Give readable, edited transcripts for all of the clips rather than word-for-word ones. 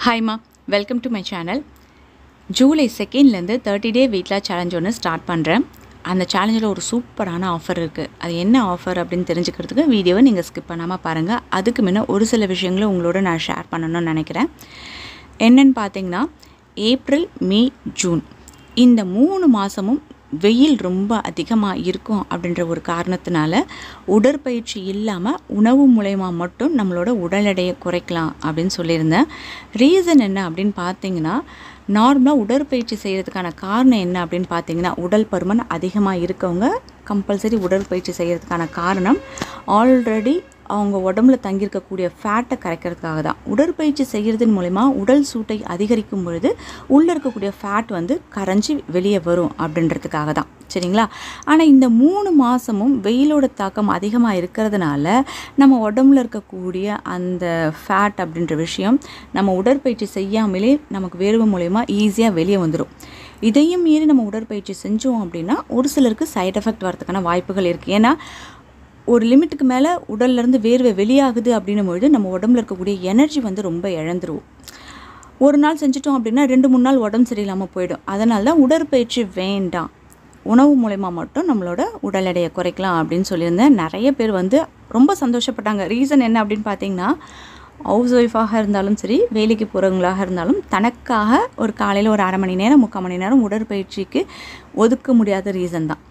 Hi ma, welcome to my channel. July 2nd 30 day weight loss challenge ஒன்று start பண்ணுறேன். அந்த சேலஞ்சில் ஒரு சூப்பரான ஆஃபர் இருக்குது. அது என்ன ஆஃபர் அப்படின்னு தெரிஞ்சுக்கிறதுக்கு வீடியோவை நீங்கள் ஸ்கிப் பண்ணாமல் பாருங்கள். அதுக்கு முன்ன ஒரு சில விஷயங்களை உங்களோட நான் ஷேர் பண்ணணும்னு நினைக்கிறேன். என்னென்னு பார்த்தீங்கன்னா ஏப்ரல், மே, ஜூன் இந்த 3 மாதமும் வெயில் ரொம்ப அதிகமாக இருக்கும் அப்படின்ற ஒரு காரணத்தினால உடற்பயிற்சி இல்லாமல் உணவு மூலயமா மட்டும் நம்மளோட உடல் எடையை குறைக்கலாம் அப்படின்னு சொல்லியிருந்தேன். ரீசன் என்ன அப்படின்னு பார்த்தீங்கன்னா, நார்மலாக உடற்பயிற்சி செய்கிறதுக்கான காரணம் என்ன அப்படின்னு பார்த்தீங்கன்னா, உடல் பருமன் அதிகமாக இருக்கவங்க கம்பல்சரி உடற்பயிற்சி செய்கிறதுக்கான காரணம் ஆல்ரெடி அவங்க உடம்புல தங்கியிருக்கக்கூடிய ஃபேட்டை கரைக்கிறதுக்காக தான். உடற்பயிற்சி செய்கிறதன் மூலமா உடல் சூட்டை அதிகரிக்கும் பொழுது உள்ளே இருக்கக்கூடிய ஃபேட் கரைஞ்சி வெளியே வரும் அப்படின்றதுக்காக தான், சரிங்களா? ஆனால் இந்த 3 மாதமும் வெயிலோட தாக்கம் அதிகமாக இருக்கிறதுனால நம்ம உடம்புல இருக்கக்கூடிய அந்த ஃபேட் அப்படின்ற விஷயம் நம்ம உடற்பயிற்சி செய்யாமலே நமக்கு வேர்வை மூலயமா ஈஸியாக வெளியே வந்துடும். இதையும் மீறி நம்ம உடற்பயிற்சி செஞ்சோம் அப்படின்னா ஒரு சிலருக்கு சைட் எஃபெக்ட் வரதுக்கான வாய்ப்புகள் இருக்குது. ஏன்னா ஒரு லிமிட்டுக்கு மேலே உடல்லேருந்து வேர்வை வெளியாகுது அப்படின்னும் பொழுது நம்ம உடம்புல இருக்கக்கூடிய எனர்ஜி ரொம்ப இழந்துருவோம். ஒரு நாள் செஞ்சிட்டோம் அப்படின்னா 2-3 நாள் உடம்பு சரியில்லாமல் போயிடும். அதனால தான் உடற்பயிற்சி வேண்டாம், உணவு மூலயமா மட்டும் நம்மளோட உடல் எடையை குறைக்கலாம் அப்படின்னு சொல்லியிருந்தேன். நிறைய பேர் ரொம்ப சந்தோஷப்பட்டாங்க. ரீசன் என்ன அப்படின்னு பார்த்தீங்கன்னா, ஹவுஸ் ஒய்ஃபாக இருந்தாலும் சரி, வேலைக்கு போகிறவங்களாக இருந்தாலும் தனக்காக ஒரு காலையில் ஒரு 1/2 மணி நேரம் 3/4 மணி நேரம் உடற்பயிற்சிக்கு ஒதுக்க முடியாத ரீசன் தான்.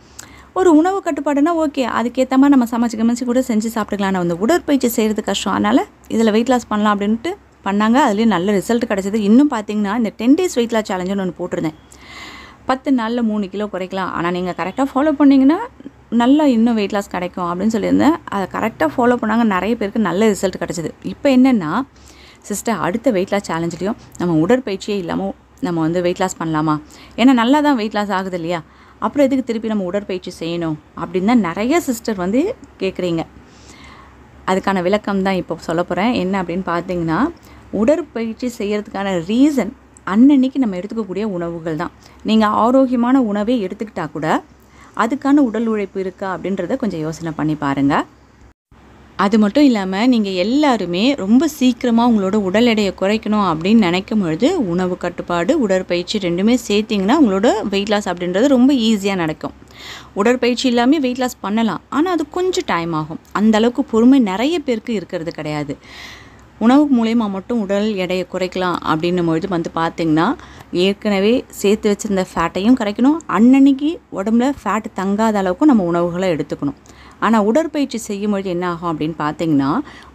ஒரு உணவு கட்டுப்பாடுனா ஓகே, அதுக்கேற்ற மாதிரி நம்ம சமைச்சு கூட செஞ்சு சாப்பிட்டுக்கலாம். நான் உடற்பயிற்சி செய்கிறது கஷ்டம், அதனால் இதில் வெயிட் லாஸ் பண்ணலாம் அப்படின்ட்டு பண்ணாங்க. அதுலேயும் நல்ல ரிசல்ட் கிடச்சிது. இன்னும் பார்த்தீங்கன்னா இந்த 10 days வெயிட் லாஸ் சேலஞ்சுன்னு ஒன்று போட்டிருந்தேன். 10 நாளில் 3 கிலோ குறைக்கலாம், ஆனால் நீங்கள் கரெக்டாக ஃபாலோ பண்ணிங்கன்னா நல்லா இன்னும் வெயிட் லாஸ் கிடைக்கும் அப்படின்னு சொல்லியிருந்தேன். அதை கரெக்டாக ஃபாலோ பண்ணாங்க. நிறைய பேருக்கு நல்ல ரிசல்ட் கிடச்சிது. இப்போ என்னென்னா, சிஸ்டர் அடுத்த வெயிட் லாஸ் சேலஞ்சிலையும் நம்ம உடற்பயிற்சியே இல்லாமல் நம்ம வெயிட் லாஸ் பண்ணலாமா? ஏன்னா நல்லா தான் வெயிட் லாஸ் ஆகுது இல்லையா, அப்புறம் எதுக்கு திருப்பி நம்ம உடற்பயிற்சி செய்யணும் அப்படின்னு தான் நிறைய சிஸ்டர் கேட்குறீங்க. அதுக்கான விளக்கம் தான் இப்போ சொல்ல போகிறேன். என்ன அப்படின்னு பார்த்தீங்கன்னா, உடற்பயிற்சி செய்கிறதுக்கான ரீசன் அன்னன்னைக்கு நம்ம எடுத்துக்கக்கூடிய உணவுகள் தான். நீங்கள் ஆரோக்கியமான உணவே எடுத்துக்கிட்டால் கூட அதுக்கான உடல் உழைப்பு இருக்கா அப்படின்றத கொஞ்சம் யோசனை பண்ணி பாருங்கள். அது மட்டும் இல்லாமல் நீங்கள் எல்லாருமே ரொம்ப சீக்கிரமாக உங்களோட உடல் எடையை குறைக்கணும் அப்படின்னு நினைக்கும் பொழுது உணவு கட்டுப்பாடு, உடற்பயிற்சி ரெண்டுமே சேர்த்திங்கன்னா உங்களோட வெயிட் லாஸ் அப்படின்றது ரொம்ப ஈஸியாக நடக்கும். உடற்பயிற்சி இல்லாமல் வெயிட் லாஸ் பண்ணலாம், ஆனால் அது கொஞ்சம் டைம் ஆகும். அந்த அளவுக்கு பொறுமை நிறைய பேருக்கு இருக்கிறது கிடையாது. உணவு மூலயமா மட்டும் உடல் எடையை குறைக்கலாம் அப்படின்னும் பொழுது பார்த்திங்கன்னா, ஏற்கனவே சேர்த்து வச்சுருந்த ஃபேட்டையும் குறைக்கணும், அன்னன்னைக்கு உடம்புல ஃபேட் தங்காத அளவுக்கு நம்ம உணவுகளை எடுத்துக்கணும். ஆனால் உடற்பயிற்சி செய்யும்பொழுது என்ன ஆகும் அப்படின்னு பார்த்தீங்கன்னா,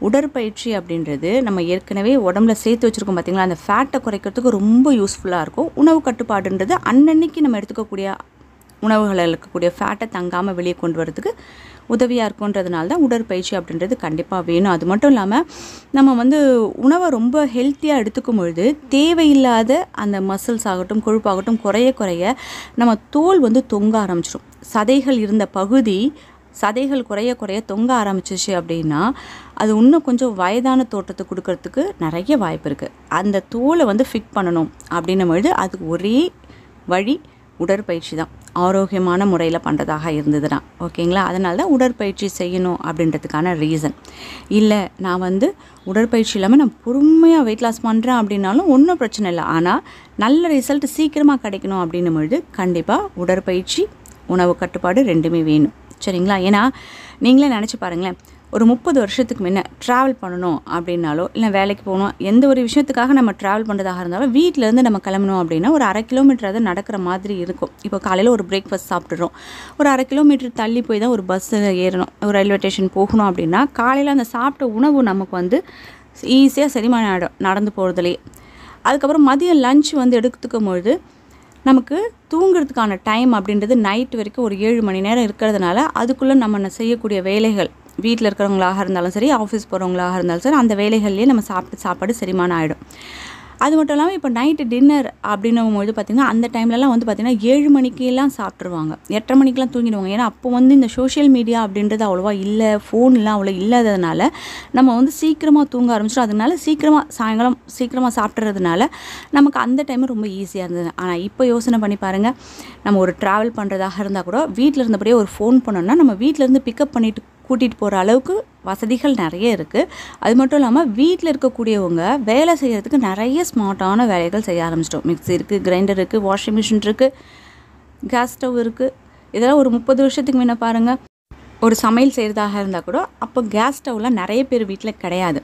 உடற்பயிற்சி அப்படின்றது நம்ம ஏற்கனவே உடம்புல சேர்த்து வச்சுருக்கோம் பார்த்திங்களா, அந்த ஃபேட்டை குறைக்கிறதுக்கு ரொம்ப யூஸ்ஃபுல்லாக இருக்கும். உணவு கட்டுப்பாடுன்றது அன்னன்னைக்கு நம்ம எடுத்துக்கக்கூடிய உணவுகளில் இருக்கக்கூடிய ஃபேட்டை தங்காமல் வெளியே கொண்டு வரதுக்கு உதவியாக இருக்குன்றதுனால தான் உடற்பயிற்சி அப்படின்றது கண்டிப்பாக வேணும். அது மட்டும் இல்லாமல் நம்ம உணவை ரொம்ப ஹெல்த்தியாக எடுத்துக்கும் பொழுது தேவையில்லாத அந்த மசில்ஸ் ஆகட்டும், கொழுப்பாகட்டும் குறைய நம்ம தோல் தொங்க ஆரம்பிச்சிடும். சதைகள் இருந்த பகுதி சதைகள் குறைய தொங்க ஆரம்பிச்சிச்சு அப்படின்னா அது இன்னும் கொஞ்சம் வயதான தோற்றத்தை கொடுக்கறதுக்கு நிறைய வாய்ப்பு இருக்குது. அந்த தோலை ஃபிட் பண்ணணும் அப்படின்னும் பொழுது அதுக்கு ஒரே வழி உடற்பயிற்சி தான், ஆரோக்கியமான முறையில் பண்ணுறதாக இருந்ததுன்னா ஓகேங்களா. அதனால தான் உடற்பயிற்சி செய்யணும் அப்படின்றதுக்கான ரீசன். இல்லை நான் உடற்பயிற்சி இல்லாமல் நான் பொறுமையாக வெயிட் லாஸ் பண்ணுறேன் அப்படின்னாலும் ஒன்றும் பிரச்சனை இல்லை. ஆனால் நல்ல ரிசல்ட் சீக்கிரமாக கிடைக்கணும் அப்படின்னும் பொழுது கண்டிப்பாக உடற்பயிற்சி, உணவு கட்டுப்பாடு ரெண்டுமே வேணும், சரிங்களா? ஏன்னா நீங்களே நினச்சி பாருங்களேன், ஒரு 30 வருஷத்துக்கு முன்ன ட்ராவல் பண்ணணும் அப்படின்னாலோ இல்லை வேலைக்கு போகணும், எந்த ஒரு விஷயத்துக்காக நம்ம ட்ராவல் பண்ணுறதாக இருந்தாலும் வீட்டிலேருந்து நம்ம கிளம்பணும் அப்படின்னா ஒரு 1/2 கிலோமீட்டர் நடக்கிற மாதிரி இருக்கும். இப்போ காலையில் ஒரு பிரேக்ஃபாஸ்ட் சாப்பிட்றோம், ஒரு 1/2 கிலோமீட்டர் தள்ளி போய் தான் ஒரு பஸ்ஸில் ஏறணும், ஒரு ரயில்வே ஸ்டேஷன் போகணும் அப்படின்னா காலையில் அந்த சாப்பிட்ட உணவு நமக்கு ஈஸியாக செரிமானம் ஆகிடும் நடந்து போகிறதுலேயே. அதுக்கப்புறம் மதியம் லஞ்ச் எடுத்துக்கும் பொழுது நமக்கு தூங்குறதுக்கான டைம் அப்படின்றது நைட் வரைக்கும் ஒரு 7 மணி நேரம் இருக்கிறதுனால அதுக்குள்ளே நம்ம செய்யக்கூடிய வேலைகள், வீட்டில் இருக்கிறவங்களாக இருந்தாலும் சரி, ஆஃபீஸ் போகிறவங்களாக இருந்தாலும் சரி, அந்த வேலைகள்லேயே நம்ம சாப்பாடு செரிமானம் ஆகிடும். அது மட்டும் இல்லாமல் இப்போ நைட்டு டின்னர் அப்படின்னும்போது பார்த்திங்கன்னா அந்த டைம்லலாம் பார்த்திங்கன்னா 7 மணிக்கெல்லாம் சாப்பிட்ருவாங்க, 8:30 மணிக்கெலாம் தூங்கிடுவாங்க. ஏன்னா அப்போ இந்த சோஷியல் மீடியா அப்படின்றது அவ்வளோவா இல்லை, ஃபோன்லாம் அவ்வளோ இல்லாததுனால நம்ம சீக்கிரமாக தூங்க ஆரம்பிச்சிடும். அதனால சாயங்காலம் சீக்கிரமாக சாப்பிட்றதுனால நமக்கு அந்த டைம் ரொம்ப ஈஸியாக இருந்தது. ஆனால் இப்போ யோசனை பண்ணி பாருங்கள், நம்ம ஒரு ட்ராவல் பண்ணுறதாக இருந்தால் கூட வீட்டில் இருந்தபடியே ஒரு ஃபோன் பண்ணோன்னா நம்ம வீட்டிலேருந்து பிக்கப் பண்ணிவிட்டு கூட்டிகிட்டு போகிற அளவுக்கு வசதிகள் நிறைய இருக்குது. அது மட்டும் இல்லாமல் வீட்டில் இருக்கக்கூடியவங்க வேலை செய்கிறதுக்கு நிறைய ஸ்மார்ட்டான வேலைகள் செய்ய ஆரம்பிச்சிட்டோம். மிக்ஸி இருக்குது, கிரைண்டர் இருக்குது, வாஷிங் மிஷின் இருக்குது, கேஸ் ஸ்டவ் இருக்குது. இதெல்லாம் ஒரு 30 வருஷத்துக்கு முன்ன பாருங்கள், ஒரு சமையல் செய்கிறதாக இருந்தால் கூட அப்போ கேஸ் ஸ்டவ்லாம் நிறைய பேர் வீட்டில் கிடையாது.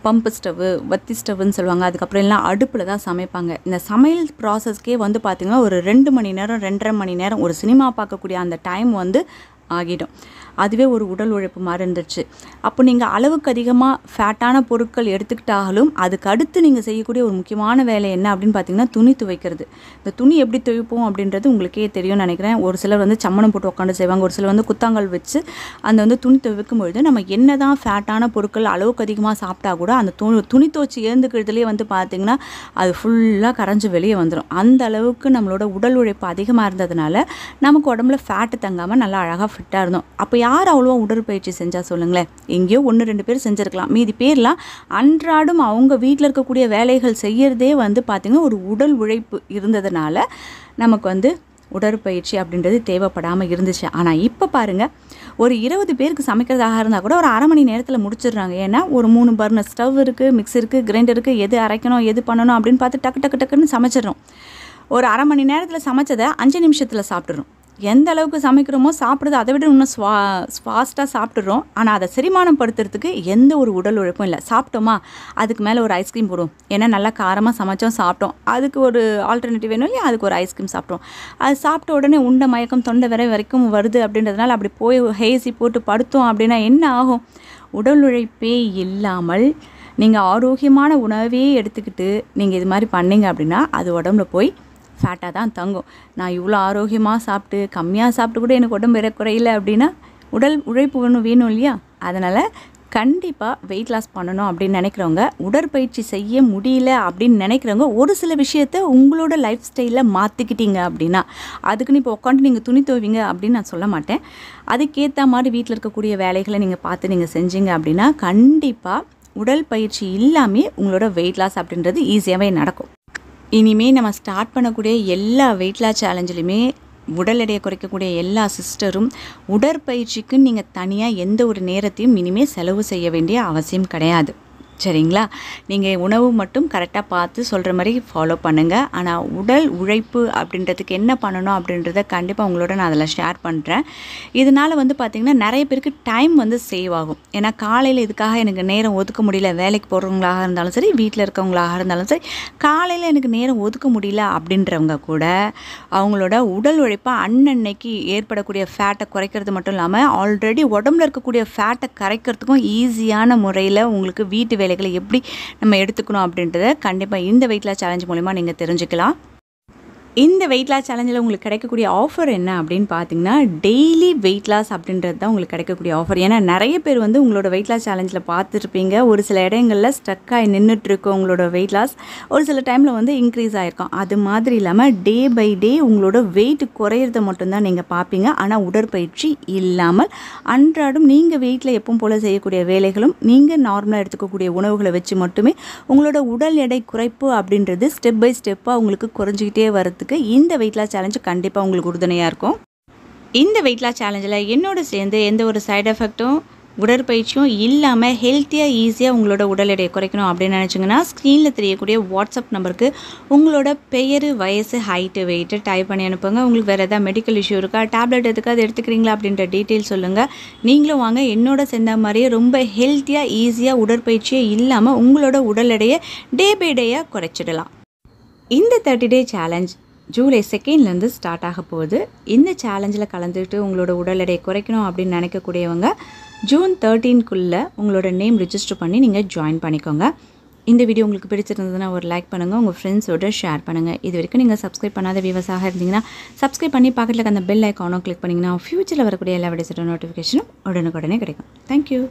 பம்பு ஸ்டவ்வு, வத்தி ஸ்டவ்வுன்னு சொல்லுவாங்க. அதுக்கப்புறம் எல்லாம் அடுப்பில் தான் சமைப்பாங்க. இந்த சமையல் ப்ராசஸ்க்கே வந்து பார்த்திங்கன்னா ஒரு 2 மணி நேரம் 2.5 மணி நேரம் ஒரு சினிமா பார்க்கக்கூடிய அந்த டைம் வந்து ஆகிடும். அதுவே ஒரு உடல் உழைப்பு மாதிரி இருந்துச்சு. அப்போ நீங்கள் அளவுக்கு அதிகமாக ஃபேட்டான பொருட்கள் எடுத்துக்கிட்டாலும் அதுக்கு அடுத்து நீங்கள் செய்யக்கூடிய ஒரு முக்கியமான வேலை என்ன அப்படின்னு பார்த்தீங்கன்னா துணி துவைக்கிறது. இந்த துணி எப்படி துவைப்போம் அப்படின்றது உங்களுக்கே தெரியும்னு நினைக்கிறேன். ஒரு சிலர் வந்து சம்மணம் போட்டு உட்காந்து செய்வாங்க, ஒரு சிலர் வந்து குத்தாங்கல் வச்சு அந்த வந்து துணி துவைக்கும் பொழுது நம்ம என்ன தான் ஃபேட்டான பொருட்கள் அளவுக்கு அதிகமாக சாப்பிட்டா கூட அந்த துணி துவைச்சி ஏந்துக்கிறதுலேயே வந்து பார்த்திங்கன்னா அது ஃபுல்லாக கரைஞ்சி வெளியே வந்துடும். அந்த அளவுக்கு நம்மளோட உடல் உழைப்பு அதிகமாக இருந்ததுனால நமக்கு உடம்புல ஃபேட்டு தங்காமல் நல்லா அழகாக ஃபிட்டாக இருந்தோம். அப்போ யார் அவ்வளோவா உடற்பயிற்சி செஞ்சால் சொல்லுங்களேன்? எங்கேயோ 1-2 பேர் செஞ்சுருக்கலாம். மீதி பேர்லாம் அன்றாடம் அவங்க வீட்டில் இருக்கக்கூடிய வேலைகள் செய்யறதே வந்து பார்த்திங்கன்னா ஒரு உடல் உழைப்பு இருந்ததுனால நமக்கு வந்து உடற்பயிற்சி அப்படின்றது தேவைப்படாமல் இருந்துச்சு. ஆனால் இப்போ பாருங்கள், ஒரு 20 பேருக்கு சமைக்கிறதாக இருந்தால் கூட ஒரு அரை மணி நேரத்தில் முடிச்சிடுறாங்க. ஏன்னா ஒரு 3 பர்னர் ஸ்டவ் இருக்குது, மிக்ஸி இருக்குது, கிரைண்டர் இருக்குது, எது அரைக்கணும் எது பண்ணணும் அப்படின்னு பார்த்து டக்கு டக்குன்னு சமைச்சிடறோம். ஒரு அரை மணி நேரத்தில் சமைச்சதை 5 நிமிஷத்தில் சாப்பிட்றோம். எந்த அளவுக்கு சமைக்கிறோமோ சாப்பிட்றது அதை விட இன்னும் ஃபாஸ்ட்டாக சாப்பிட்றோம். ஆனால் அதை செரிமானம் படுத்துறதுக்கு எந்த ஒரு உடல் உழைப்பும் இல்லை. சாப்பிட்டோமா அதுக்கு மேலே ஒரு ஐஸ்கிரீம் போடுவோம். ஏன்னா நல்லா காரமாக சமைச்சோம் சாப்பிட்டோம், அதுக்கு ஒரு ஆல்டர்னேட்டிவ் வேணும் இல்லையா, அதுக்கு ஒரு ஐஸ்கிரீம் சாப்பிட்டோம். அது சாப்பிட்ட உடனே உண்ட மயக்கம் தொண்டை வரைக்கும் வருது அப்படின்றதுனால அப்படி போய் ஹேசி போட்டு படுத்தோம் அப்படின்னா என்ன ஆகும்? உடல் உழைப்பே இல்லாமல் நீங்கள் ஆரோக்கியமான உணவே எடுத்துக்கிட்டு நீங்கள் இது மாதிரி பண்ணிங்க அப்படின்னா அது உடம்புல போய் ஃபேட்டாக தான் தங்கும். நான் இவ்வளோ ஆரோக்கியமாக சாப்பிட்டு கம்மியாக சாப்பிட்டு கூட எனக்கு உடம்பு குறையில அப்படின்னா உடல் உழைப்பு வேணும் இல்லையா? அதனால் கண்டிப்பாக வெயிட் லாஸ் பண்ணணும் அப்படின்னு நினைக்கிறவங்க, உடற்பயிற்சி செய்ய முடியல அப்படின்னு நினைக்கிறவங்க ஒரு சில விஷயத்த உங்களோட லைஃப் ஸ்டைலில் மாற்றிக்கிட்டீங்க அப்படின்னா, அதுக்குன்னு இப்போ உட்காந்து நீங்கள் துணி துவைங்க அப்படின்னு நான் சொல்ல மாட்டேன். அதுக்கேற்ற மாதிரி வீட்டில் இருக்கக்கூடிய வேலைகளை நீங்கள் பார்த்து நீங்கள் செஞ்சீங்க அப்படின்னா கண்டிப்பாக உடல் பயிற்சி இல்லாமல் உங்களோட வெயிட் லாஸ் அப்படின்றது ஈஸியாகவே நடக்கும். இனிமேல் நம்ம ஸ்டார்ட் பண்ணக்கூடிய எல்லா வெயிட் லாஸ் சேலஞ்சிலுமே உடல் எடையை குறைக்கக்கூடிய எல்லா சிஸ்டரும் உடற்பயிற்சிக்குன்னு நீங்கள் தனியாக எந்த ஒரு நேரத்தையும் இனிமேல் செலவு செய்ய வேண்டிய அவசியம் கிடையாது. சரிங்களா? நீங்கள் உணவு மட்டும் கரெக்டாக பார்த்து சொல்கிற மாதிரி ஃபாலோ பண்ணுங்கள். ஆனால் உடல் உழைப்பு அப்படின்றதுக்கு என்ன பண்ணணும் அப்படின்றத கண்டிப்பாக உங்களோட நான் அதில் ஷேர் பண்ணுறேன். இதனால் வந்து பார்த்திங்கன்னா நிறைய பேருக்கு டைம் வந்து சேவ் ஆகும். ஏன்னா காலையில் இதுக்காக எனக்கு நேரம் ஒதுக்க முடியல, வேலைக்கு போகிறவங்களாக இருந்தாலும் சரி, வீட்டில் இருக்கவங்களாக இருந்தாலும் சரி, காலையில் எனக்கு நேரம் ஒதுக்க முடியல அப்படின்றவங்க கூட அவங்களோட உடல் உழைப்பை அன்னன்னைக்கு ஏற்படக்கூடிய ஃபேட்டை குறைக்கிறது மட்டும் இல்லாமல் ஆல்ரெடி உடம்புல இருக்கக்கூடிய ஃபேட்டை கரைக்கிறதுக்கும் ஈஸியான முறையில் உங்களுக்கு வீட்டு வேலைகளை எப்படி நம்ம எடுத்துக்கணும் அப்படின்றத கண்டிப்பாக இந்த வெயிட் லாஸ் சேலஞ்ச் மூலமா நீங்கள் தெரிஞ்சுக்கலாம். இந்த வெயிட் லாஸ் சேலஞ்சில் உங்களுக்கு கிடைக்கக்கூடிய ஆஃபர் என்ன அப்படின்னு பார்த்தீங்கன்னா, டெய்லி வெயிட் லாஸ் அப்படின்றது தான் உங்களுக்கு கிடைக்கக்கூடிய ஆஃபர். ஏன்னா நிறைய பேர் வந்து உங்களோட வெயிட் லாஸ் சேலஞ்சில் பார்த்துருப்பீங்க, ஒரு சில இடங்களில் ஸ்டக்காகி நின்றுட்டுருக்கோம் உங்களோட வெயிட் லாஸ், ஒரு சில டைமில் வந்து இன்க்ரீஸ் ஆகிருக்கும். அது மாதிரி இல்லாமல் டே பை டே உங்களோட வெயிட் குறையிறத மட்டும்தான் நீங்கள் பார்ப்பீங்க. ஆனால் உடற்பயிற்சி இல்லாமல் அன்றாடம் நீங்கள் வெயிட்டில் எப்பவும் போல் செய்யக்கூடிய வேலைகளும் நீங்கள் நார்மலாக எடுத்துக்கக்கூடிய உணவுகளை வச்சு மட்டுமே உங்களோட உடல் எடை குறைப்பு அப்படின்றது ஸ்டெப் பை ஸ்டெப்பாக உங்களுக்கு குறைஞ்சிக்கிட்டே வரது இந்த வெயிட் லாஸ் சேலஞ்ச் கண்டிப்பாக உங்களுக்கு உறுதுணையாக இருக்கும். இந்த வெயிட் லாஸ் சேலஞ்சில் என்னோட சேர்ந்து எந்த ஒரு சைடு எஃபெக்ட்டும் உடற்பயிற்சியும் இல்லாமல் ஹெல்த்தியாக ஈஸியாக உங்களோட உடல் எடையை குறைக்கணும் அப்படின்னு நினச்சிங்கன்னா, ஸ்க்ரீனில் தெரியக்கூடிய வாட்ஸ்அப் நம்பருக்கு உங்களோட பெயர், வயசு, ஹைட்டு, வெயிட்டு டைப் பண்ணி அனுப்புங்க. உங்களுக்கு வேறு எதாவது மெடிக்கல் இஷ்யூ இருக்கா, டேப்லெட் எதுக்காக அது எடுத்துக்கிறீங்களா அப்படின்ற டீட்டெயில் சொல்லுங்கள். நீங்களும் வாங்க, என்னோட சேர்ந்த மாதிரியே ரொம்ப ஹெல்த்தியாக ஈஸியாக உடற்பயிற்சியே இல்லாமல் உங்களோட உடல் எடையை டே பை டேயாக குறைச்சிடலாம். இந்த 30 டே சேலஞ்ச் ஜூலை 2 ஸ்டார்ட் ஆக போகுது. இந்த சேலஞ்சில் கலந்துக்கிட்டு உங்களோட உடல் எடையை குறைக்கணும் அப்படின்னு நினைக்கக்கூடியவங்க ஜூன் 13 உங்களோட நேம் ரிஜிஸ்டர் பண்ணி நீங்கள் ஜாயின் பண்ணிக்கோங்க. இந்த வீடியோ உங்களுக்கு பிடிச்சிருந்ததுன்னா ஒரு லைக் பண்ணுங்கள், உங்கள் ஃப்ரெண்ட்ஸோட ஷேர் பண்ணுங்கள். இது வரைக்கும் நீங்கள் சப்ஸ்கிரைப் பண்ணாத வியூவர்ஸாக இருந்தீங்கன்னா சப்ஸ்கிரைப் பண்ணி பக்கத்தில் அந்த பெல் ஐக்கானும் கிளிக் பண்ணிங்கன்னா ஃப்யூச்சரில் வரக்கூடிய எல்லா வீடியோஸோட நோட்டிஃபிகேஷனும் உடனுக்குடனே கிடைக்கும். தேங்க்யூ.